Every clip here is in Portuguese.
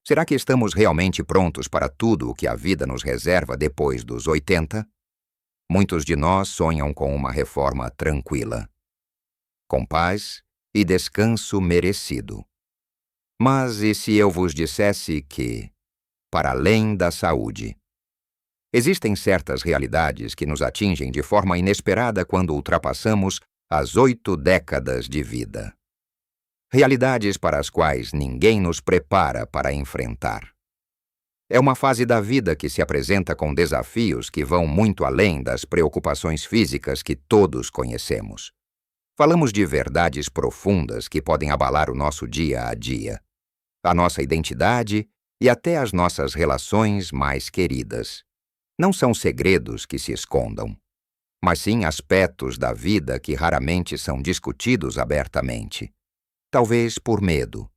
Será que estamos realmente prontos para tudo o que a vida nos reserva depois dos 80? Muitos de nós sonham com uma reforma tranquila, com paz e descanso merecido. Mas e se eu vos dissesse que, para além da saúde, existem certas realidades que nos atingem de forma inesperada quando ultrapassamos as 8 décadas de vida? Realidades para as quais ninguém nos prepara para enfrentar. É uma fase da vida que se apresenta com desafios que vão muito além das preocupações físicas que todos conhecemos. Falamos de verdades profundas que podem abalar o nosso dia a dia, a nossa identidade e até as nossas relações mais queridas. Não são segredos que se escondam, mas sim aspectos da vida que raramente são discutidos abertamente. Talvez por medo,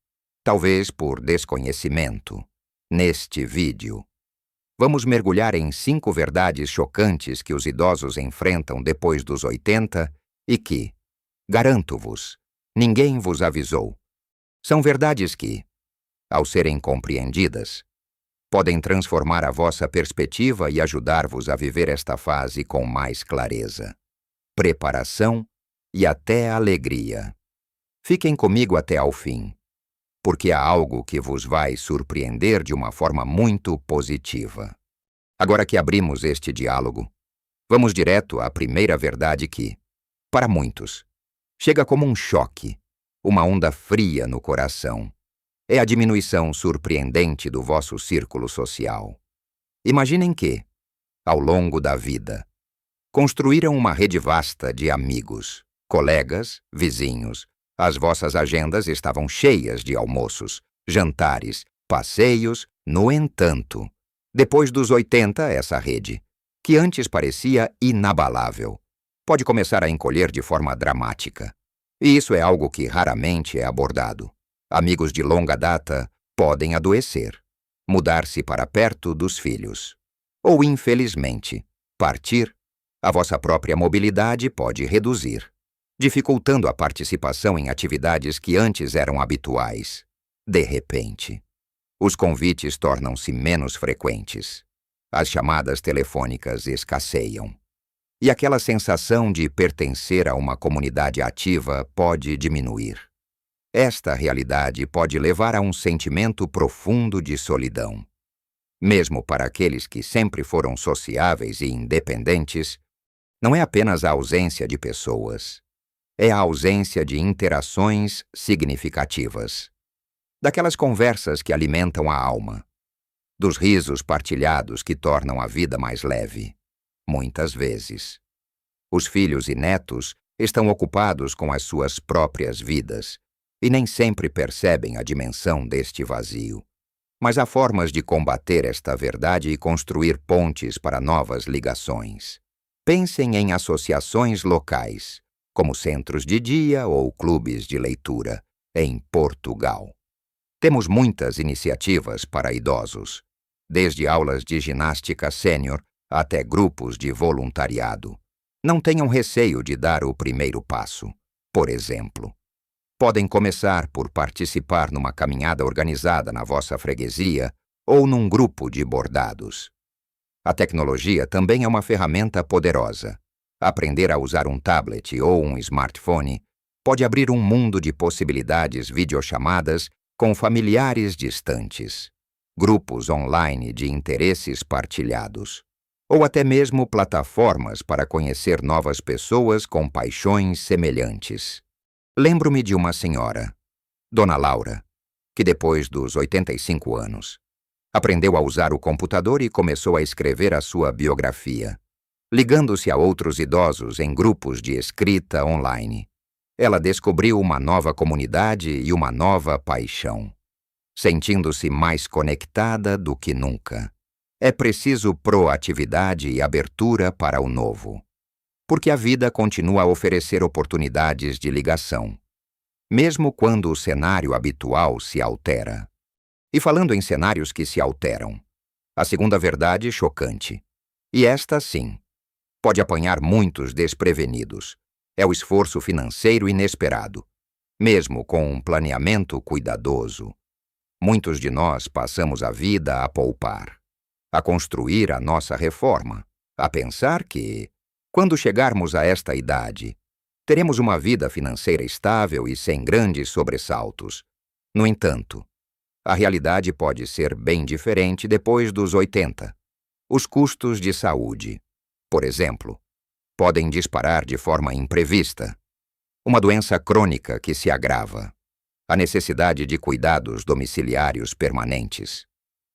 talvez por desconhecimento. Neste vídeo, vamos mergulhar em 5 verdades chocantes que os idosos enfrentam depois dos 80 e que, garanto-vos, ninguém vos avisou. São verdades que, ao serem compreendidas, podem transformar a vossa perspectiva e ajudar-vos a viver esta fase com mais clareza, preparação e até alegria. Fiquem comigo até ao fim, porque há algo que vos vai surpreender de uma forma muito positiva. Agora que abrimos este diálogo, vamos direto à primeira verdade que, para muitos, chega como um choque, uma onda fria no coração. É a diminuição surpreendente do vosso círculo social. Imaginem que, ao longo da vida, construíram uma rede vasta de amigos, colegas, vizinhos. As vossas agendas estavam cheias de almoços, jantares, passeios. No entanto, depois dos 80, essa rede, que antes parecia inabalável, pode começar a encolher de forma dramática. E isso é algo que raramente é abordado. Amigos de longa data podem adoecer, mudar-se para perto dos filhos. Ou, infelizmente, partir. A vossa própria mobilidade pode reduzir, dificultando a participação em atividades que antes eram habituais. De repente, os convites tornam-se menos frequentes. As chamadas telefônicas escasseiam. E aquela sensação de pertencer a uma comunidade ativa pode diminuir. Esta realidade pode levar a um sentimento profundo de solidão. Mesmo para aqueles que sempre foram sociáveis e independentes, não é apenas a ausência de pessoas. É a ausência de interações significativas. Daquelas conversas que alimentam a alma. Dos risos partilhados que tornam a vida mais leve. Muitas vezes, os filhos e netos estão ocupados com as suas próprias vidas e nem sempre percebem a dimensão deste vazio. Mas há formas de combater esta verdade e construir pontes para novas ligações. Pensem em associações locais, como centros de dia ou clubes de leitura, em Portugal. Temos muitas iniciativas para idosos, desde aulas de ginástica sênior até grupos de voluntariado. Não tenham receio de dar o primeiro passo. Por exemplo, podem começar por participar numa caminhada organizada na vossa freguesia ou num grupo de bordados. A tecnologia também é uma ferramenta poderosa. Aprender a usar um tablet ou um smartphone pode abrir um mundo de possibilidades videochamadas com familiares distantes, grupos online de interesses partilhados, ou até mesmo plataformas para conhecer novas pessoas com paixões semelhantes. Lembro-me de uma senhora, Dona Laura, que depois dos 85 anos, aprendeu a usar o computador e começou a escrever a sua biografia, ligando-se a outros idosos em grupos de escrita online. Ela descobriu uma nova comunidade e uma nova paixão, sentindo-se mais conectada do que nunca. É preciso proatividade e abertura para o novo, porque a vida continua a oferecer oportunidades de ligação, mesmo quando o cenário habitual se altera. E falando em cenários que se alteram, a segunda verdade chocante, e esta sim, pode apanhar muitos desprevenidos, é o esforço financeiro inesperado, mesmo com um planeamento cuidadoso. Muitos de nós passamos a vida a poupar, a construir a nossa reforma, a pensar que, quando chegarmos a esta idade, teremos uma vida financeira estável e sem grandes sobressaltos. No entanto, a realidade pode ser bem diferente depois dos 80. Os custos de saúde, por exemplo, podem disparar de forma imprevista. Uma doença crônica que se agrava, a necessidade de cuidados domiciliários permanentes,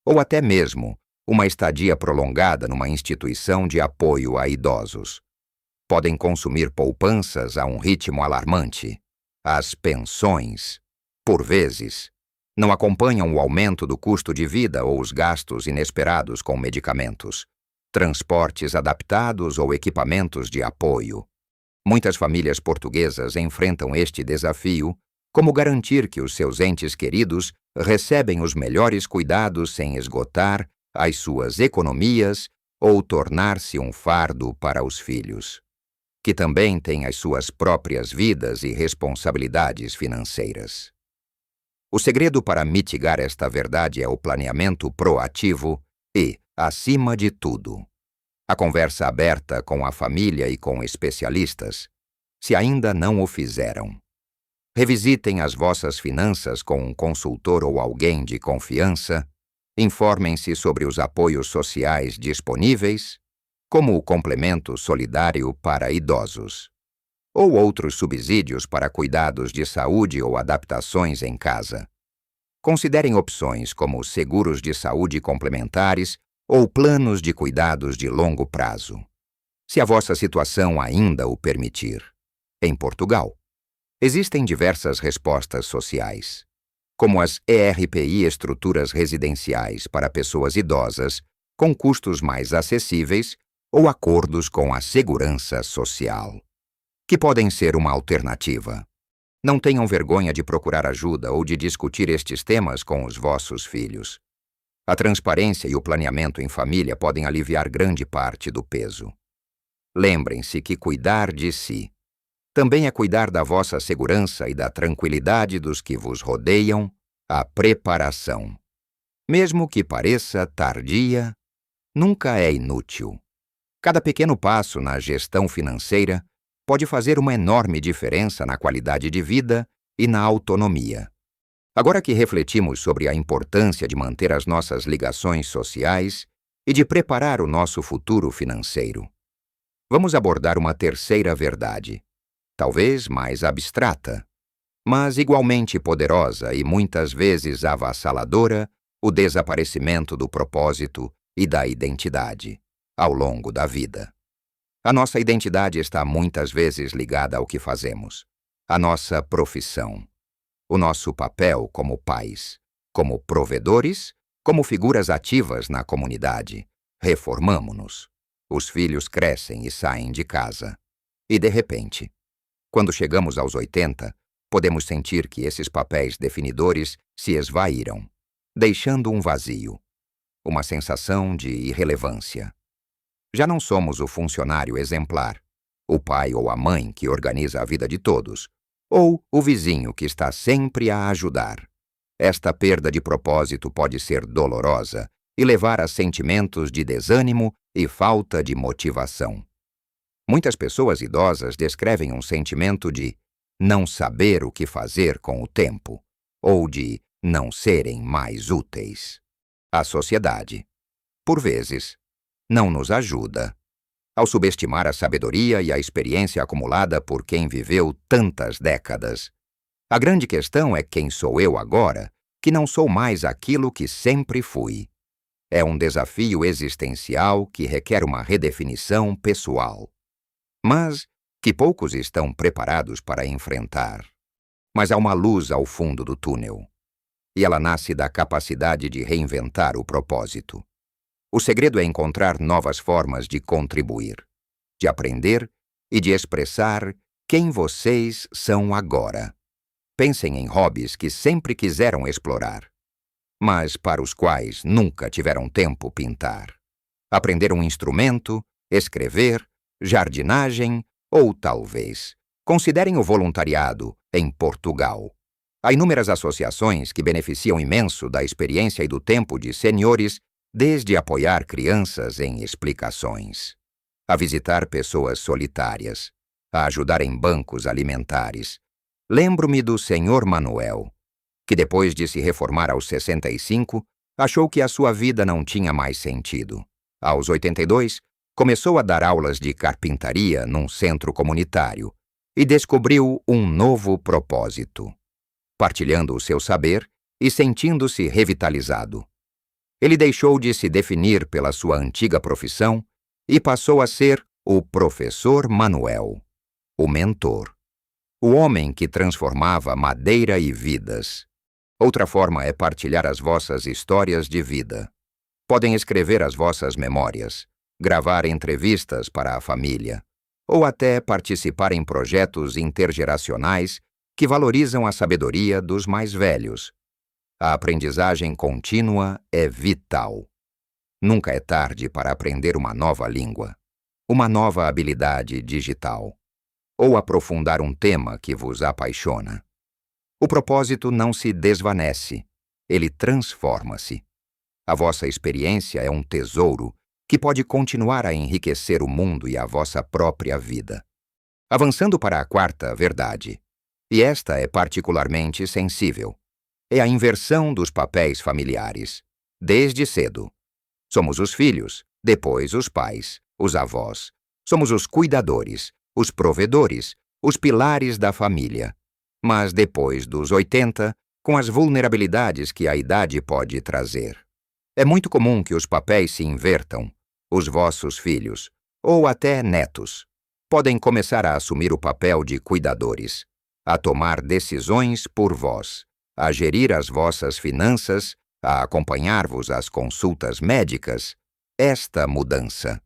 ou até mesmo uma estadia prolongada numa instituição de apoio a idosos. Podem consumir poupanças a um ritmo alarmante. As pensões, por vezes, não acompanham o aumento do custo de vida ou os gastos inesperados com medicamentos, transportes adaptados ou equipamentos de apoio. Muitas famílias portuguesas enfrentam este desafio, como garantir que os seus entes queridos recebem os melhores cuidados sem esgotar as suas economias ou tornar-se um fardo para os filhos, que também têm as suas próprias vidas e responsabilidades financeiras. O segredo para mitigar esta verdade é o planeamento proativo e, acima de tudo, a conversa aberta com a família e com especialistas, se ainda não o fizeram. Revisitem as vossas finanças com um consultor ou alguém de confiança, informem-se sobre os apoios sociais disponíveis, como o complemento solidário para idosos, ou outros subsídios para cuidados de saúde ou adaptações em casa. Considerem opções como seguros de saúde complementares ou planos de cuidados de longo prazo, se a vossa situação ainda o permitir. Em Portugal, existem diversas respostas sociais, como as ERPI, estruturas residenciais para pessoas idosas, com custos mais acessíveis, ou acordos com a segurança social, que podem ser uma alternativa. Não tenham vergonha de procurar ajuda ou de discutir estes temas com os vossos filhos. A transparência e o planeamento em família podem aliviar grande parte do peso. Lembrem-se que cuidar de si também é cuidar da vossa segurança e da tranquilidade dos que vos rodeiam, a preparação. Mesmo que pareça tardia, nunca é inútil. Cada pequeno passo na gestão financeira pode fazer uma enorme diferença na qualidade de vida e na autonomia. Agora que refletimos sobre a importância de manter as nossas ligações sociais e de preparar o nosso futuro financeiro, vamos abordar uma terceira verdade, talvez mais abstrata, mas igualmente poderosa e muitas vezes avassaladora, o desaparecimento do propósito e da identidade ao longo da vida. A nossa identidade está muitas vezes ligada ao que fazemos, à nossa profissão, o nosso papel como pais, como provedores, como figuras ativas na comunidade. Reformamo-nos. Os filhos crescem e saem de casa. E, de repente, quando chegamos aos 80, podemos sentir que esses papéis definidores se esvaíram, deixando um vazio, uma sensação de irrelevância. Já não somos o funcionário exemplar, o pai ou a mãe que organiza a vida de todos, ou o vizinho que está sempre a ajudar. Esta perda de propósito pode ser dolorosa e levar a sentimentos de desânimo e falta de motivação. Muitas pessoas idosas descrevem um sentimento de não saber o que fazer com o tempo, ou de não serem mais úteis. A sociedade, por vezes, não nos ajuda, ao subestimar a sabedoria e a experiência acumulada por quem viveu tantas décadas. A grande questão é quem sou eu agora, que não sou mais aquilo que sempre fui. É um desafio existencial que requer uma redefinição pessoal, mas que poucos estão preparados para enfrentar. Mas há uma luz ao fundo do túnel, e ela nasce da capacidade de reinventar o propósito. O segredo é encontrar novas formas de contribuir, de aprender e de expressar quem vocês são agora. Pensem em hobbies que sempre quiseram explorar, mas para os quais nunca tiveram tempo pintar. Aprender um instrumento, escrever, jardinagem ou, talvez, considerem o voluntariado em Portugal. Há inúmeras associações que beneficiam imenso da experiência e do tempo de senhores, desde apoiar crianças em explicações, a visitar pessoas solitárias, a ajudar em bancos alimentares. Lembro-me do Sr. Manuel, que depois de se reformar aos 65, achou que a sua vida não tinha mais sentido. Aos 82, começou a dar aulas de carpintaria num centro comunitário e descobriu um novo propósito, partilhando o seu saber e sentindo-se revitalizado. Ele deixou de se definir pela sua antiga profissão e passou a ser o Professor Manuel, o mentor, o homem que transformava madeira e vidas. Outra forma é partilhar as vossas histórias de vida. Podem escrever as vossas memórias, gravar entrevistas para a família, ou até participar em projetos intergeracionais que valorizam a sabedoria dos mais velhos. A aprendizagem contínua é vital. Nunca é tarde para aprender uma nova língua, uma nova habilidade digital, ou aprofundar um tema que vos apaixona. O propósito não se desvanece, ele transforma-se. A vossa experiência é um tesouro que pode continuar a enriquecer o mundo e a vossa própria vida. Avançando para a quarta verdade, e esta é particularmente sensível, é a inversão dos papéis familiares, desde cedo. Somos os filhos, depois os pais, os avós. Somos os cuidadores, os provedores, os pilares da família. Mas depois dos 80, com as vulnerabilidades que a idade pode trazer, é muito comum que os papéis se invertam. Os vossos filhos, ou até netos, podem começar a assumir o papel de cuidadores, a tomar decisões por vós, a gerir as vossas finanças, a acompanhar-vos às consultas médicas. Esta mudança,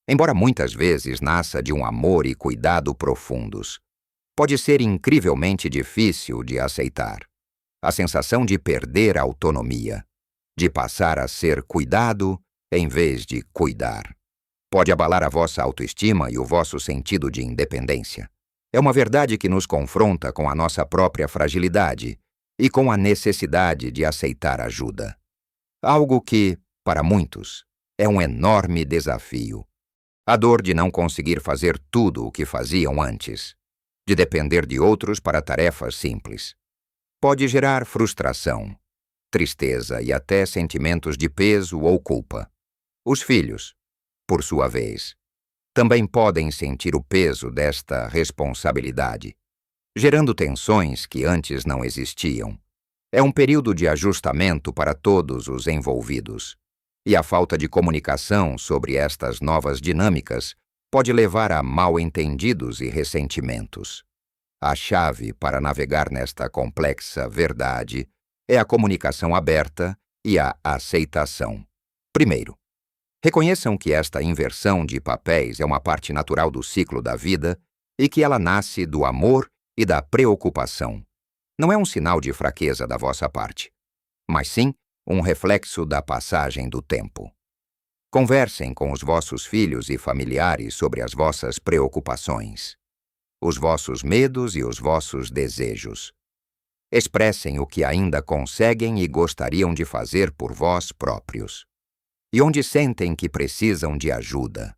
embora muitas vezes nasça de um amor e cuidado profundos, pode ser incrivelmente difícil de aceitar. A sensação de perder a autonomia, de passar a ser cuidado em vez de cuidar, pode abalar a vossa autoestima e o vosso sentido de independência. É uma verdade que nos confronta com a nossa própria fragilidade e com a necessidade de aceitar ajuda. Algo que, para muitos, é um enorme desafio. A dor de não conseguir fazer tudo o que faziam antes, de depender de outros para tarefas simples. Pode gerar frustração, tristeza e até sentimentos de peso ou culpa. Os filhos, por sua vez, também podem sentir o peso desta responsabilidade, gerando tensões que antes não existiam. É um período de ajustamento para todos os envolvidos, e a falta de comunicação sobre estas novas dinâmicas pode levar a mal-entendidos e ressentimentos. A chave para navegar nesta complexa verdade é a comunicação aberta e a aceitação. Primeiro, reconheçam que esta inversão de papéis é uma parte natural do ciclo da vida e que ela nasce do amor e da preocupação. Não é um sinal de fraqueza da vossa parte, mas sim um reflexo da passagem do tempo. Conversem com os vossos filhos e familiares sobre as vossas preocupações, os vossos medos e os vossos desejos. Expressem o que ainda conseguem e gostariam de fazer por vós próprios, e onde sentem que precisam de ajuda.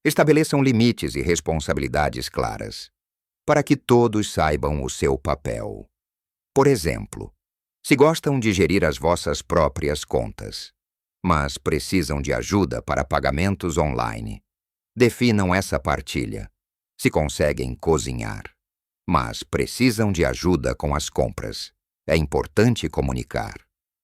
Estabeleçam limites e responsabilidades claras, para que todos saibam o seu papel. Por exemplo, se gostam de gerir as vossas próprias contas, mas precisam de ajuda para pagamentos online, definam essa partilha. Se conseguem cozinhar, mas precisam de ajuda com as compras, é importante comunicar.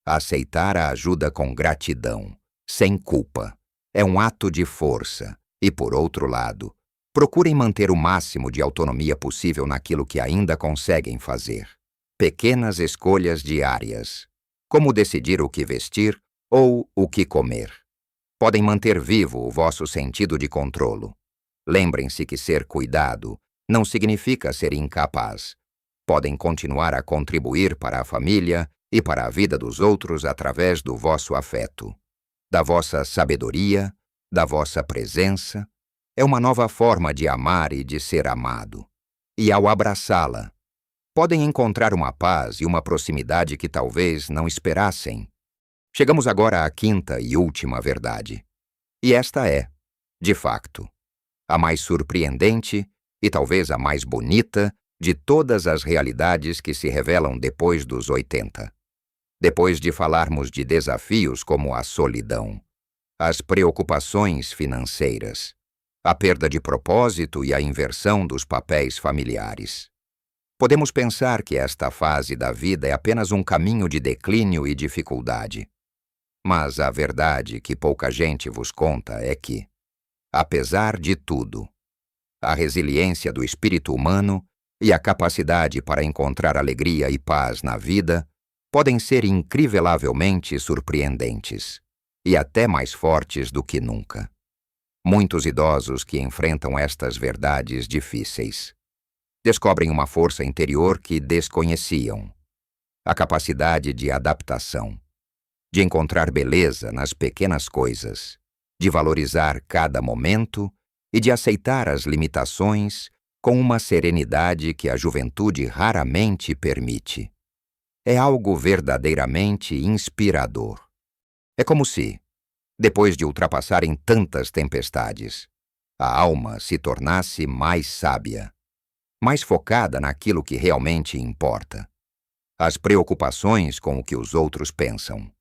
Aceitar a ajuda com gratidão, sem culpa, é um ato de força. E, por outro lado, procurem manter o máximo de autonomia possível naquilo que ainda conseguem fazer. Pequenas escolhas diárias, como decidir o que vestir ou o que comer, podem manter vivo o vosso sentido de controlo. Lembrem-se que ser cuidado não significa ser incapaz. Podem continuar a contribuir para a família e para a vida dos outros através do vosso afeto, da vossa sabedoria, da vossa presença. É uma nova forma de amar e de ser amado. E ao abraçá-la, podem encontrar uma paz e uma proximidade que talvez não esperassem. Chegamos agora à quinta e última verdade. E esta é, de facto, a mais surpreendente e talvez a mais bonita de todas as realidades que se revelam depois dos 80. Depois de falarmos de desafios como a solidão, as preocupações financeiras, a perda de propósito e a inversão dos papéis familiares, podemos pensar que esta fase da vida é apenas um caminho de declínio e dificuldade. Mas a verdade que pouca gente vos conta é que, apesar de tudo, a resiliência do espírito humano e a capacidade para encontrar alegria e paz na vida podem ser incrivelmente surpreendentes e até mais fortes do que nunca. Muitos idosos que enfrentam estas verdades difíceis descobrem uma força interior que desconheciam, a capacidade de adaptação, de encontrar beleza nas pequenas coisas, de valorizar cada momento e de aceitar as limitações com uma serenidade que a juventude raramente permite. É algo verdadeiramente inspirador. É como se, depois de ultrapassarem tantas tempestades, a alma se tornasse mais sábia, mais focada naquilo que realmente importa. As preocupações com o que os outros pensam,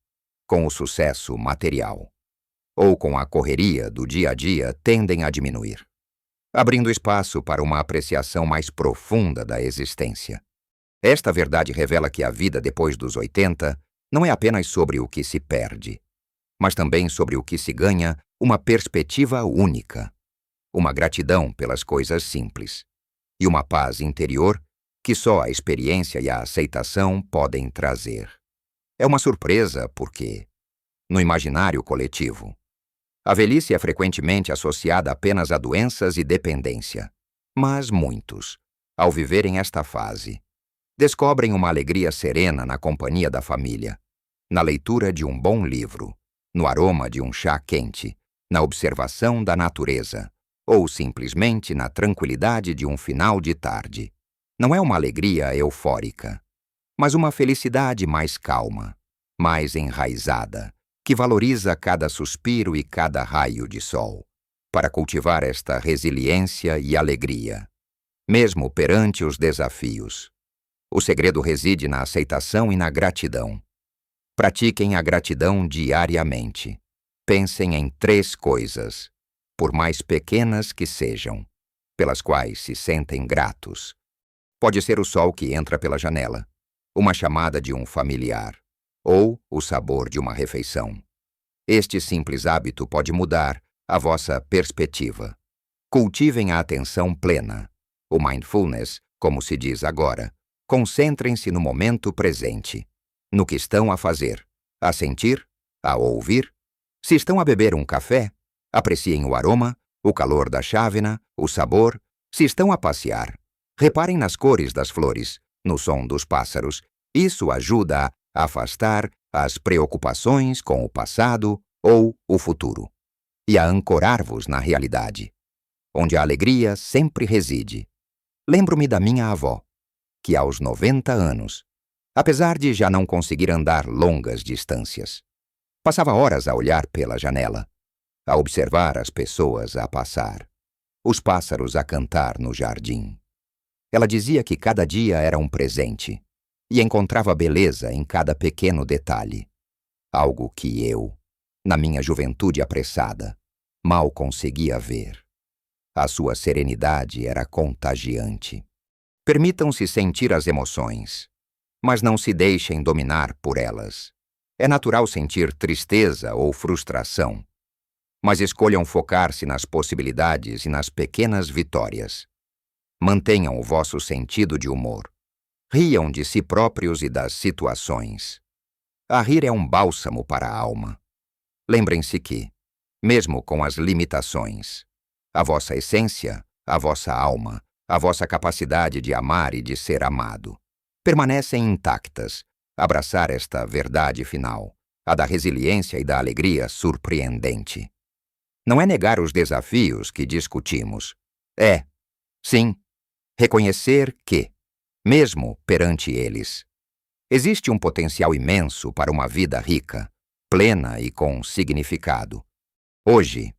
com o sucesso material, ou com a correria do dia a dia tendem a diminuir, abrindo espaço para uma apreciação mais profunda da existência. Esta verdade revela que a vida depois dos 80 não é apenas sobre o que se perde, mas também sobre o que se ganha uma perspectiva única, uma gratidão pelas coisas simples e uma paz interior que só a experiência e a aceitação podem trazer. É uma surpresa porque, no imaginário coletivo, a velhice é frequentemente associada apenas a doenças e dependência, mas muitos, ao viverem esta fase, descobrem uma alegria serena na companhia da família, na leitura de um bom livro, no aroma de um chá quente, na observação da natureza, ou simplesmente na tranquilidade de um final de tarde. Não é uma alegria eufórica, mas uma felicidade mais calma, mais enraizada, que valoriza cada suspiro e cada raio de sol, para cultivar esta resiliência e alegria, mesmo perante os desafios. O segredo reside na aceitação e na gratidão. Pratiquem a gratidão diariamente. Pensem em 3 coisas, por mais pequenas que sejam, pelas quais se sentem gratos. Pode ser o sol que entra pela janela, uma chamada de um familiar, ou o sabor de uma refeição. Este simples hábito pode mudar a vossa perspectiva. Cultivem a atenção plena, o mindfulness, como se diz agora. Concentrem-se no momento presente, no que estão a fazer, a sentir, a ouvir. Se estão a beber um café, apreciem o aroma, o calor da chávena, o sabor. Se estão a passear, reparem nas cores das flores, no som dos pássaros. Isso ajuda a afastar as preocupações com o passado ou o futuro e a ancorar-vos na realidade, onde a alegria sempre reside. Lembro-me da minha avó, que aos 90 anos, apesar de já não conseguir andar longas distâncias, passava horas a olhar pela janela, a observar as pessoas a passar, os pássaros a cantar no jardim. Ela dizia que cada dia era um presente e encontrava beleza em cada pequeno detalhe, algo que eu, na minha juventude apressada, mal conseguia ver. A sua serenidade era contagiante. Permitam-se sentir as emoções, mas não se deixem dominar por elas. É natural sentir tristeza ou frustração, mas escolham focar-se nas possibilidades e nas pequenas vitórias. Mantenham o vosso sentido de humor. Riam de si próprios e das situações. A rir é um bálsamo para a alma. Lembrem-se que, mesmo com as limitações, a vossa essência, a vossa alma, a vossa capacidade de amar e de ser amado, permanecem intactas. Abraçar esta verdade final, a da resiliência e da alegria surpreendente. Não é negar os desafios que discutimos. É, sim, reconhecer que, mesmo perante eles. Existe um potencial imenso para uma vida rica, plena e com significado. Hoje,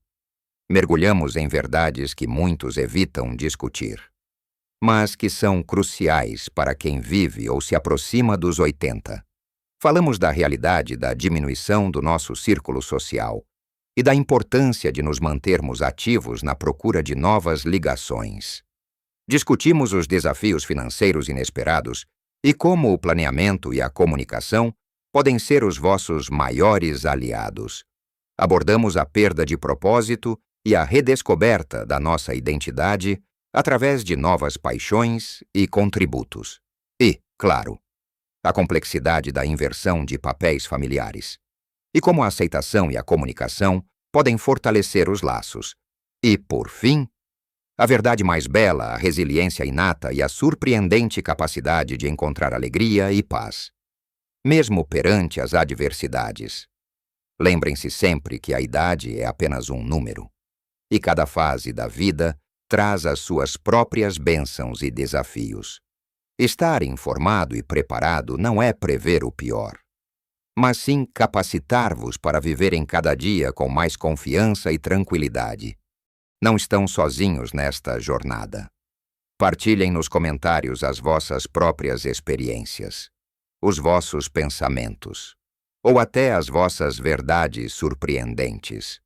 mergulhamos em verdades que muitos evitam discutir, mas que são cruciais para quem vive ou se aproxima dos 80. Falamos da realidade da diminuição do nosso círculo social e da importância de nos mantermos ativos na procura de novas ligações. Discutimos os desafios financeiros inesperados e como o planeamento e a comunicação podem ser os vossos maiores aliados. Abordamos a perda de propósito e a redescoberta da nossa identidade através de novas paixões e contributos. E, claro, a complexidade da inversão de papéis familiares. E como a aceitação e a comunicação podem fortalecer os laços. E, por fim, a verdade mais bela, a resiliência inata e a surpreendente capacidade de encontrar alegria e paz, mesmo perante as adversidades. Lembrem-se sempre que a idade é apenas um número, e cada fase da vida traz as suas próprias bênçãos e desafios. Estar informado e preparado não é prever o pior, mas sim capacitar-vos para viver em cada dia com mais confiança e tranquilidade. Não estão sozinhos nesta jornada. Partilhem nos comentários as vossas próprias experiências, os vossos pensamentos, ou até as vossas verdades surpreendentes.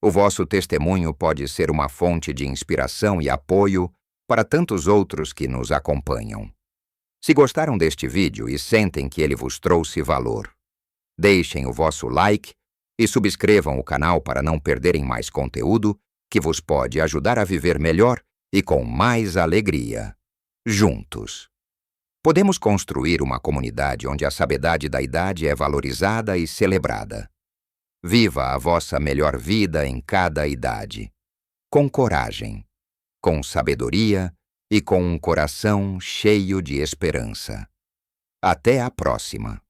O vosso testemunho pode ser uma fonte de inspiração e apoio para tantos outros que nos acompanham. Se gostaram deste vídeo e sentem que ele vos trouxe valor, deixem o vosso like e subscrevam o canal para não perderem mais conteúdo que vos pode ajudar a viver melhor e com mais alegria. Juntos. Podemos construir uma comunidade onde a sabedoria da idade é valorizada e celebrada. Viva a vossa melhor vida em cada idade, com coragem, com sabedoria e com um coração cheio de esperança. Até a próxima!